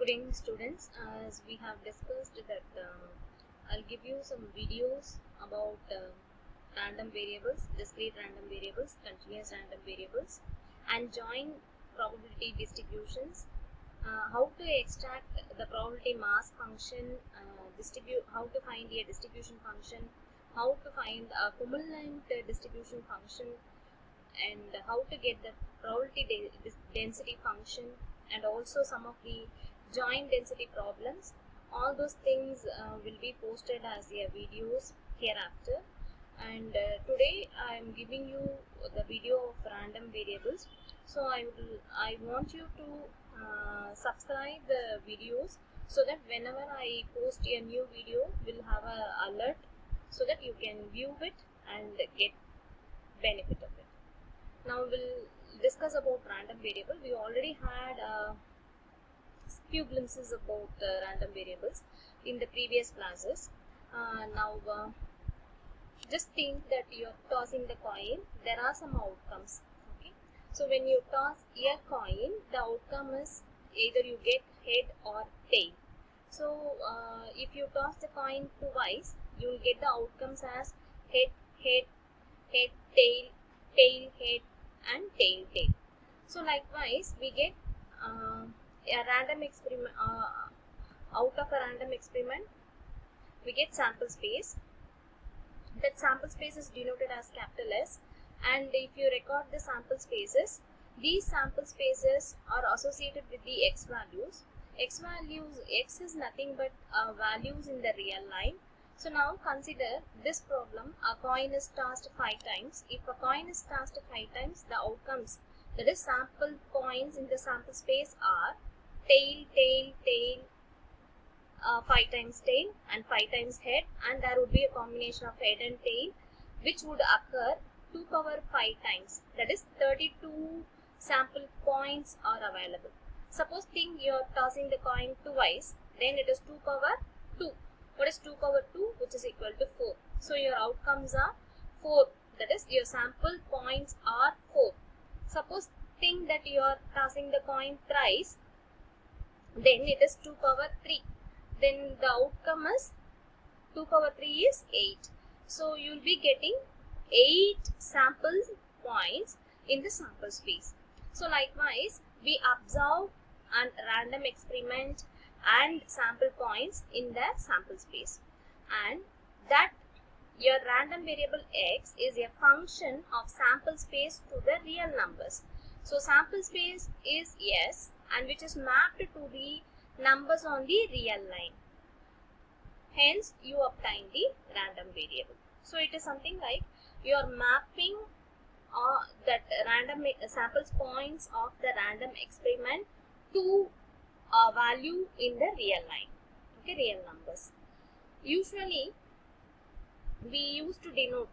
Good evening, students. As we have discussed that I'll give you some videos about random variables, discrete random variables, continuous random variables, and joint probability distributions. How to extract the probability mass function, how to find a distribution function, how to find a cumulant distribution function, and how to get the probability density function, and also some of the joint density problems. All those things will be posted as their videos hereafter. And today I am giving you the video of random variables. So I want you to subscribe the videos so that whenever I post a new video, we'll have a alert so that you can view it and get benefit of it. Now we'll discuss about random variable. We already had few glimpses about random variables in the previous classes. Now just think that you're tossing the coin. There are some outcomes. Okay, so when you toss a coin, the outcome is either you get head or tail. So if you toss the coin twice, you will get the outcomes as head, head, head, tail, tail, head, and tail, tail. So likewise, we get a random experiment. Out of a random experiment, we get sample space. That sample space is denoted as capital S, and if you record the sample spaces, these sample spaces are associated with the x values. X is nothing but values in the real line. So now consider this problem. A coin is tossed 5 times. If a coin is tossed 5 times, the outcomes, that is sample points in the sample space, are tail, tail, tail, 5 times tail and 5 times head, and there would be a combination of head and tail which would occur 2 power 5 times. That is 32 sample points are available. Suppose think you are tossing the coin twice, then it is 2 power 2. What is 2 power 2? Which is equal to 4. So your outcomes are 4. That is your sample points are 4. Suppose think that you are tossing the coin thrice, then it is 2 power 3. Then the outcome is 2 power 3 is 8. So you will be getting 8 sample points in the sample space. So likewise, we observe a random experiment and sample points in the sample space, and that your random variable x is a function of sample space to the real numbers. So sample space is S, and which is mapped to the numbers on the real line. Hence you obtain the random variable. So it is something like you are mapping that random sample points of the random experiment to a value in the real line. Okay, real numbers. Usually we used to denote,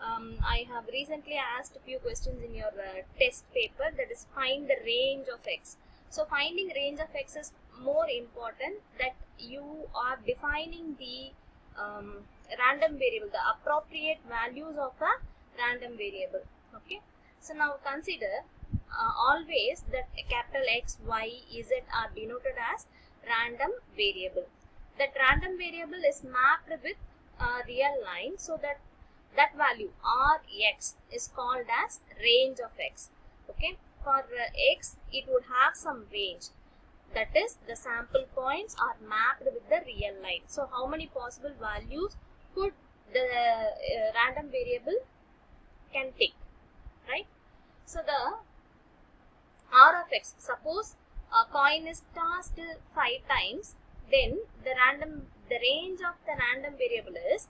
I have recently asked a few questions in your test paper, that is find the range of x. So finding range of x is more important, that you are defining the random variable, the appropriate values of a random variable. Okay, so now consider always that capital X, Y, Z are denoted as random variable. That random variable is mapped with a real line, so that value Rx is called as range of x. Okay, for x it would have some range, that is the sample points are mapped with the real line. So how many possible values could the random variable can take, right? So the R of x, suppose a coin is tossed 5 times, then the range of the random variable is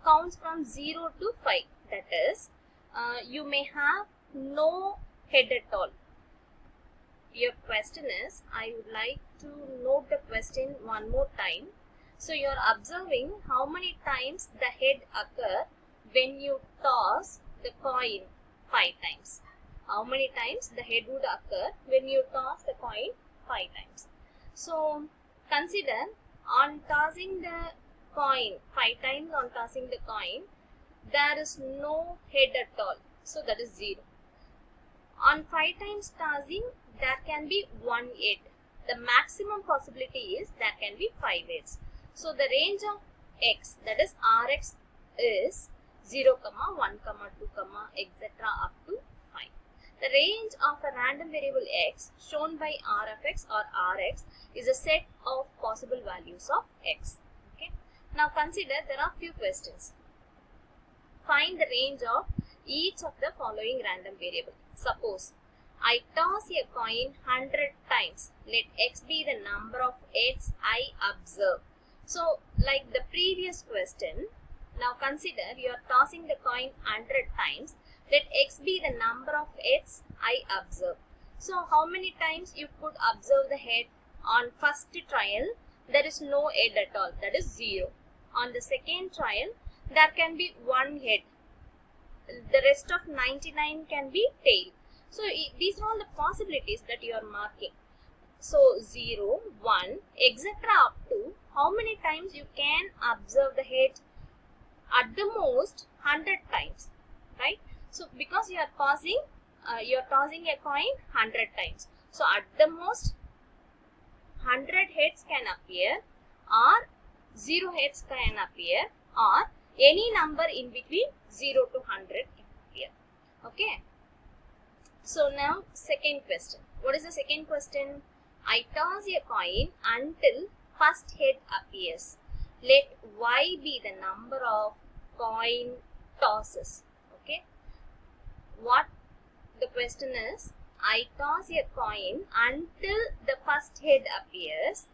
counts from 0 to 5. That is, you may have no head at all. Your question is, I would like to note the question one more time. So you are observing how many times the head occur when you toss the coin 5 times. How many times the head would occur when you toss the coin 5 times. So consider on tossing the coin 5 times, on tossing the coin, there is no head at all. So that is 0. On 5 times tossing, there can be 1 head. the maximum possibility is there can be 5 heads. So the range of x, that is Rx, is 0, 1, 2, etc. up to 5. The range of a random variable x shown by R of x or Rx is a set of possible values of x. Okay. Now consider there are few questions. Find the range of each of the following random variable. Suppose I toss a coin 100 times. Let x be the number of heads I observe. So, like the previous question, now consider you are tossing the coin 100 times. Let x be the number of heads I observe. So, how many times you could observe the head? On first trial, there is no head at all, that is 0. On the second trial, there can be one head. The rest of 99 can be tail. So, these are all the possibilities that you are marking. So, 0, 1, etc. up to how many times you can observe the head? At the most 100 times, right? So, because you are tossing a coin 100 times. So, at the most 100 heads can appear, or 0 heads can appear, or any number in between 0 to 100 can appear. Okay. So, now second question. What is the second question? I toss a coin until first head appears. Let y be the number of coin tosses. Okay. What the question is, I toss a coin until the first head appears.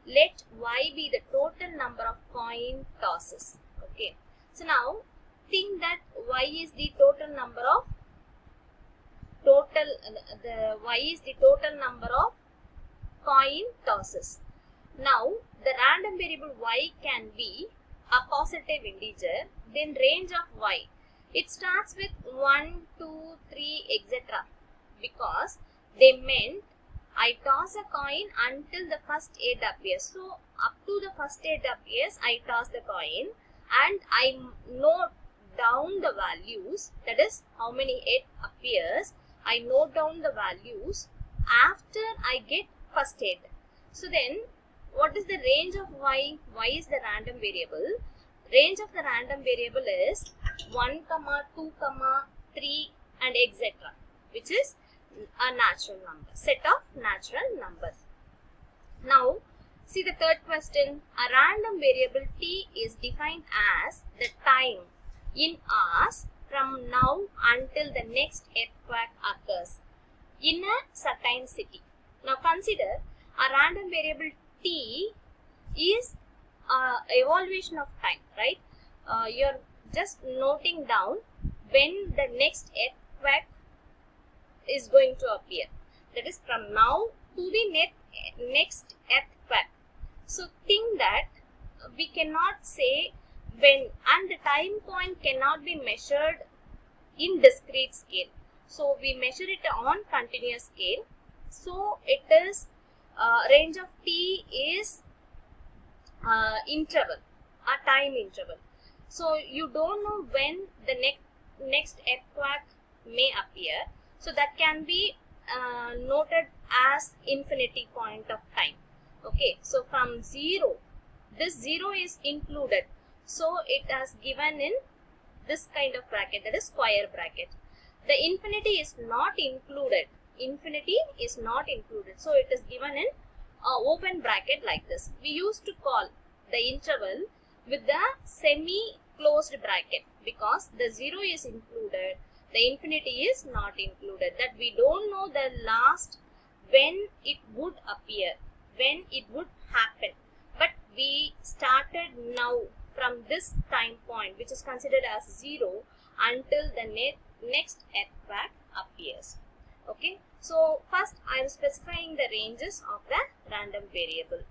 Let y be the total number of coin tosses. Okay. So now think that y is the total number of coin tosses. Now the random variable y can be a positive integer, then range of y. It starts with 1, 2, 3, etc. because they meant I toss a coin until the first head appears. So up to the first head appears, I toss the coin and I note down the values, that is how many head appears. I note down the values after I get first head. So then what is the range of y? Y is the random variable. Range of the random variable is 1, 2, 3 and etc. which is a natural number, set of natural numbers. Now see the third question. A random variable t is defined as the time in hours from now until the next earthquake occurs in a certain city. Now consider a random variable t is evaluation of time, right? You're just noting down when the next earthquake is going to appear. That is from now to the next earthquake. So think that we cannot say when, and the time point cannot be measured in discrete scale. So we measure it on continuous scale. So it is range of t is interval, a time interval. So you don't know when the next earthquake may appear. So that can be noted as infinity point of time. Okay, so from 0, this 0 is included. So it has given in this kind of bracket, that is square bracket. The infinity is not included. Infinity is not included. So it is given in open bracket like this. We used to call the interval with the semi-closed bracket because the 0 is included, the infinity is not included. That we don't know the last when it would appear, when it would happen. But we started now from this time point, which is considered as 0, until the next earthquake appears. Okay. So first I am specifying the ranges of the random variable.